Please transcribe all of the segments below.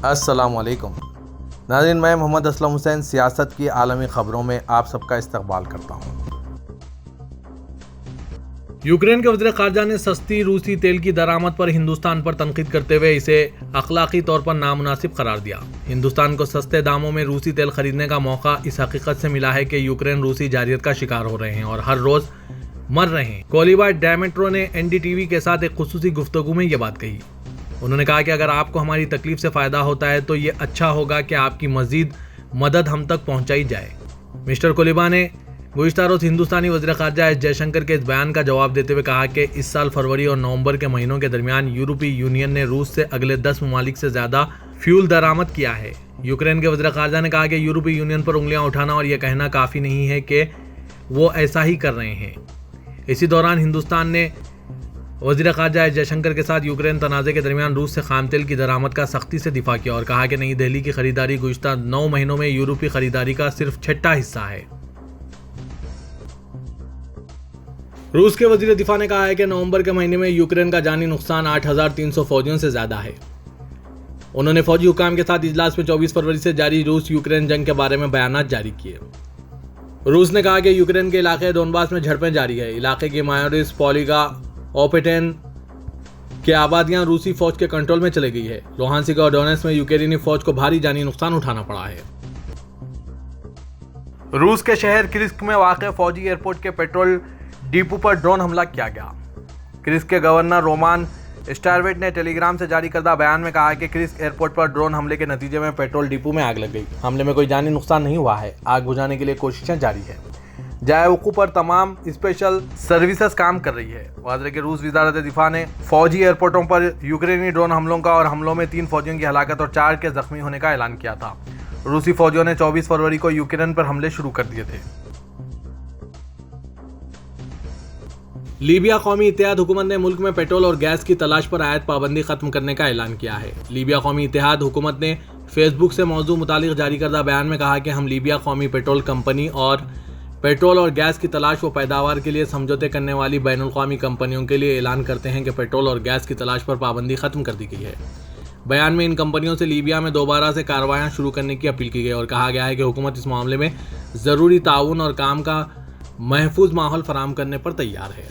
अस्सलाम वालेकुम नाज़रीन, मैं मोहम्मद असलम हुसैन सियासत की आलमी ख़बरों में आप सबका इस्तकबाल करता हूँ। यूक्रेन के वज़ीर ख़ारजा ने सस्ती रूसी तेल की दरामद पर हिंदुस्तान पर तनकीद करते हुए इसे अखलाकी तौर पर नामुनासिब करार दिया। हिंदुस्तान को सस्ते दामों में रूसी तेल खरीदने का मौका इस हकीकत से मिला है कि यूक्रेन रूसी जारियत का शिकार हो रहे हैं और हर रोज मर रहे हैं। कोलिबा डेमेट्रो ने एनडीटीवी के साथ एक खुसूसी गुफ्तगू में ये बात कही। उन्होंने कहा कि अगर आपको हमारी तकलीफ से फ़ायदा होता है तो ये अच्छा होगा कि आपकी मज़ीद मदद हम तक पहुंचाई जाए। मिस्टर कोलिबा ने गुज़िश्ता रोज़ हिंदुस्तानी वज़ीर ख़ारजा एस जयशंकर के इस बयान का जवाब देते हुए कहा कि इस साल फरवरी और नवंबर के महीनों के दरमियान यूरोपीय यूनियन ने रूस से अगले 10 ममालिक से ज़्यादा फ्यूल दरामद किया है। यूक्रेन के वज़ीर ख़ारजा ने कहा कि यूरोपीय यूनियन पर उंगलियां उठाना और यह कहना काफ़ी नहीं है कि वो ऐसा ही कर रहे हैं। इसी दौरान हिंदुस्तान ने वज़ीर ख़ारजा एस जयशंकर के साथ यूक्रेन तनाज़े के दरमियान रूस से खाम तेल की दरामद का सख्ती से दिफा किया और कहा कि नई दिल्ली की खरीदारी गुज़िश्ता 9 महीनों में यूरोपीय खरीदारी का सिर्फ छठा हिस्सा है। रूस के वज़ीर दिफा ने कहा है कि नवंबर के महीने में यूक्रेन का जानी नुकसान 8,300 फौजियों से ज़्यादा है। उन्होंने फौजी हुकाम के साथ इजलास में 24 फरवरी से जारी रूस यूक्रेन जंग के बारे में बयान जारी किए। रूस ने कहा कि यूक्रेन के इलाके डोनबास में झड़पें जारी है। इलाके की मायोरिस, पॉलिगा, ओपेटेन की आबादियां रूसी फौज के कंट्रोल में चली गई है। लोहांसिक और डोनेट्स्क में यूक्रेनी फौज को भारी जानी नुकसान उठाना पड़ा है। रूस के शहर क्रिस्क में वाक़ फौजी एयरपोर्ट के पेट्रोल डिपो पर ड्रोन हमला किया गया। क्रिस्क के गवर्नर रोमान स्टारवेट ने टेलीग्राम से जारी करदा बयान में कहा कि क्रिस्क एयरपोर्ट पर ड्रोन हमले के नतीजे में पेट्रोल डिपो में आग लग गई। हमले में कोई जानी नुकसान नहीं हुआ है। आग बुझाने के लिए कोशिशें जारी है। जाए वक़ूफ़ पर तमाम स्पेशल सर्विसेज काम कर रही है। वाज़ेह कि रूस वज़ारत दिफा ने फौजी एयरपोर्टों पर यूक्रेनी ड्रोन हमलों का और हमलों में 3 फौजियों की हलाकत और 4 के जख्मी होने का ऐलान किया था। रूसी फौजियों ने 24 फरवरी को यूक्रेन पर हमले शुरू कर दिए थे। लीबिया कौमी इत्तेहाद हुकूमत ने मुल्क में पेट्रोल और गैस की तलाश पर आयत पाबंदी खत्म करने का ऐलान किया है। लीबिया कौमी इत्तेहाद हुकूमत ने फेसबुक से मौजू मुतालिक जारी करदा बयान में कहा कि हम लीबिया कौमी पेट्रोल कंपनी और पेट्रोल और गैस की तलाश व पैदावार के लिए समझौते करने वाली बैनुल अक़वामी कंपनियों के लिए ऐलान करते हैं कि पेट्रोल और गैस की तलाश पर पाबंदी खत्म कर दी गई है। बयान में इन कंपनियों से लीबिया में दोबारा से कार्रवाइयाँ शुरू करने की अपील की गई और कहा गया है कि हुकूमत इस मामले में ज़रूरी ताउन और काम का महफूज माहौल फराहम करने पर तैयार है।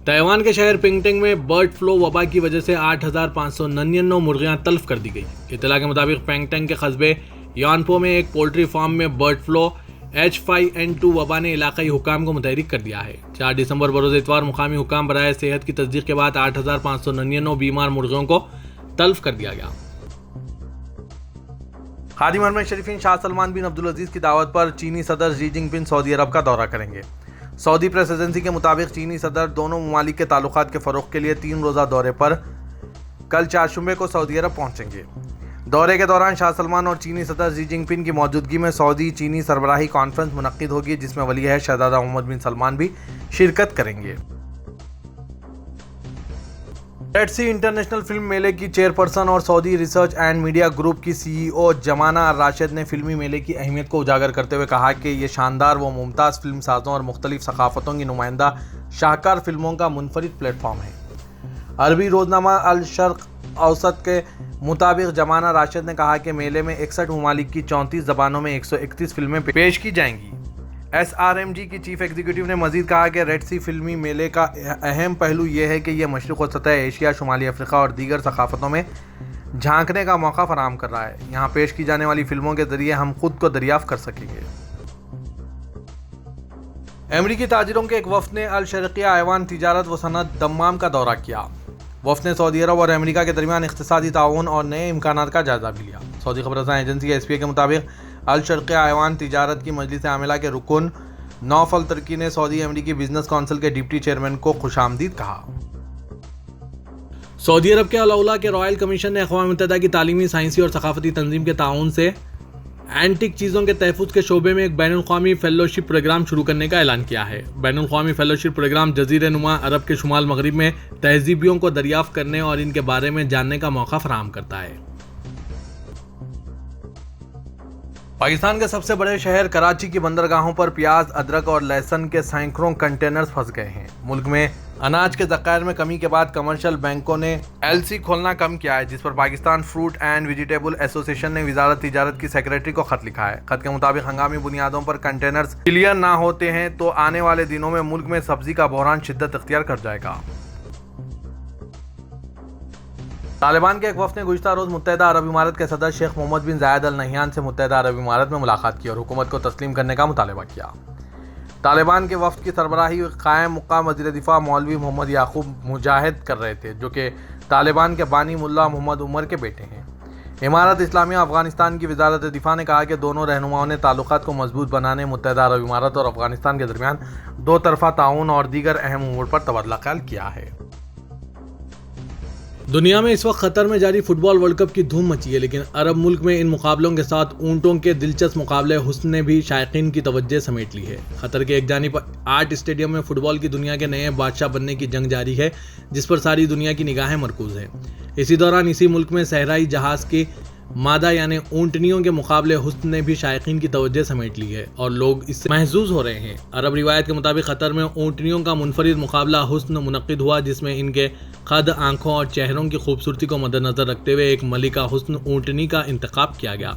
ताइवान के शहर पिंगटिंग में बर्ड फ्लू वबा की वजह से 8,599 मुर्गियां तल्फ कर दी गई। इत्तला के मुताबिक पिंगटिंग के कस्बे यानपो में एक पोल्ट्री फार्म में बर्ड फ्लू H5N2 वबा ने इलाकाई हुकाम को मुतहरिक कर दिया है। 4 दिसंबर बरोज़ इतवार मुकामी हुकाम बराए सेहत की तस्दीक के बाद 8,599 बीमार मुर्गियों को तल्फ कर दिया गया। खादिम हरम शरीफीन शाह सलमान बिन अब्दुल अजीज की दावत पर चीनी सदर शी जिनपिंग सऊदी अरब का दौरा करेंगे। सऊदी प्रेस एजेंसी के मुताबिक चीनी सदर दोनों ममालिक के ताल्लुकात के फ़रोग़ के लिए 3 रोज़ा दौरे पर कल 4 जुम्मे को सऊदी अरब पहुंचेंगे। दौरे के दौरान शाह सलमान और चीनी सदर शी जिनपिंग की मौजूदगी में सऊदी चीनी सरबराही कॉन्फ्रेंस मुनक्किद होगी, जिसमें वली अहद शहजादा मोहम्मद बिन सलमान भी शिरकत करेंगे। रेड सी इंटरनेशनल फिल्म मेले की चेयरपर्सन और Saudi research and media group की CEO जमाना राशिद ने फिल्मी मेले की अहमियत को उजागर करते हुए कहा कि ये शानदार व मुमताज़ फिल्म साज़ों और मुख्तलिफ सकाफ़तों की नुमाइंदा शाहकार फिल्मों का मुनफरिद प्लेटफॉर्म है। अरबी रोजनामा अल शर्क औसत के मुताबिक जमाना राशिद ने कहा कि मेले में 61 ममालिक की 34 ज़बानों में 131 फिल्में पेश की जाएंगी। SRMG की चीफ एग्जीक्यूटिव ने मजीद कहा कि रेड सी फिल्मी मेले का अहम पहलू यह है कि यह मशरिक़ व सतह एशिया, शुमाली अफ्रीका और दीगर सकाफ़तों में झांकने का मौका फराहम कर रहा है। यहाँ पेश की जाने वाली फिल्मों के ज़रिए हम खुद को दरियाफ़्त कर सकेंगे। अमरीकी ताजिरों के एक वफ़द ने अल शर्क़िया ऐवान तिजारत व सनअत दम्माम का दौरा किया। वफ़द ने सऊदी अरब और अमेरिका के दरमियान इक़्तिसादी ताउन और नए इम्कानात का जायज़ा भी लिया। सऊदी खबरसां एजेंसी SPA के मुताबिक अल शर्क़िया ऐवान तिजारत की मजलिस आमिला के रुकन नौफ अल तुर्की ने सऊदी अमरीकी बिजनेस काउंसिल के डिप्टी चेयरमैन को खुशामदीद कहा। सऊदी अरब के अल-औला के रॉयल कमीशन ने अक़वाम मुत्तहिदा की तालीमी, साइंसी और सकाफ़ती तंजीम के ताउन से एंटिक चीज़ों के तहफ़्फ़ुज़ के शोबे में एक बैनुल अक़वामी फ़ेलोशिप प्रोग्राम शुरू करने का ऐलान किया है। बैनुल अक़वामी फ़ेलोशिप प्रोग्राम जज़ीरे नुमा अरब के शुमाल मगरिब में तहज़ीबियों को दरियाफ़्त करने और इनके बारे में जानने का मौका फराहम करता है। पाकिस्तान के सबसे बड़े शहर कराची की बंदरगाहों पर प्याज, अदरक और लहसुन के सैकड़ों कंटेनर्स फंस गए हैं। मुल्क में अनाज के ज़खायर में कमी के बाद कमर्शियल बैंकों ने एलसी खोलना कम किया है, जिस पर Pakistan fruit and vegetable association ने वजारत तिजारत की सेक्रेटरी को खत लिखा है। खत के मुताबिक हंगामी बुनियादों पर कंटेनर्स क्लियर ना होते हैं तो आने वाले दिनों में मुल्क में सब्जी का बहरान शिद्दत इख्तियार कर जाएगा। तालिबान के एक वफ्द ने गुज़िश्ता रोज़ मुत्तहिदा अरब इमारात के सदर शेख मोहम्मद बिन जायद अल नहयान से मुत्तहिदा अरब इमारात में मुलाकात की और हुकूमत को तस्लीम करने का मुतालबा किया। तालिबान के वफ्द की सरबराही कायम मुकाम वज़ीर दिफा मौलवी मोहम्मद याकूब मुजाहिद कर रहे थे, जो कि तालिबान के बानी मुल्ला मोहम्मद उमर के बेटे हैं। इमारत इस्लामिया अफगानिस्तान की वजारत दिफा ने कहा कि दोनों रहनुमाओं ने ताल्लुकात को मजबूत बनाने, मुत्तहिदा अरब इमारात और अफगानिस्तान के दरमियान दो तरफा ताउन और दीगर अहम उमूर पर तबादला ख्याल किया है। दुनिया में इस वक्त कतर में जारी फुटबॉल वर्ल्ड कप की धूम मची है, लेकिन अरब मुल्क में इन मुकाबलों के साथ ऊंटों के दिलचस्प मुकाबले हुस्न ने भी शायकीन की तवज्जो समेट ली है। कतर के एक जानिब 8 स्टेडियम में फुटबॉल की दुनिया के नए बादशाह बनने की जंग जारी है, जिस पर सारी दुनिया की निगाहें मरकूज हैं। इसी दौरान इसी मुल्क में सहराई जहाज़ की मादा यानी ऊँटनियों के मुकाबले हुस्न ने भी शायकीन की तवज्जो समेट ली है और लोग इससे महजूज हो रहे हैं। अरब रिवायत के मुताबिक कतर में ऊँटनियों का मुनफरिद मुकाबला हुस्न मुनक्किद हुआ, जिसमें इनके कद, आंखों और चेहरों की खूबसूरती को मद्देनजर रखते हुए एक मलिका हुस्न ऊँटनी का इंतखाब किया गया।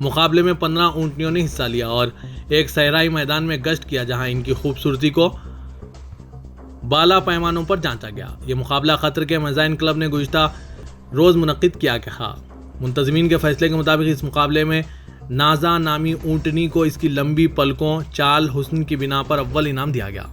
मुकाबले में 15 ऊँटनियों ने हिस्सा लिया और एक सहराई मैदान में गश्त किया, जहाँ इनकी खूबसूरती को बाला पैमानों पर जांचा गया। ये मुकाबला कतर के मज़ाइन क्लब ने गुज़िश्ता रोज़ मुनक्किद किया था। मुंतज़मीन के फैसले के मुताबिक इस मुकाबले में नाजा नामी ऊँटनी को इसकी लंबी पलकों, चाल, हुस्न की बिना पर अव्वल इनाम दिया गया।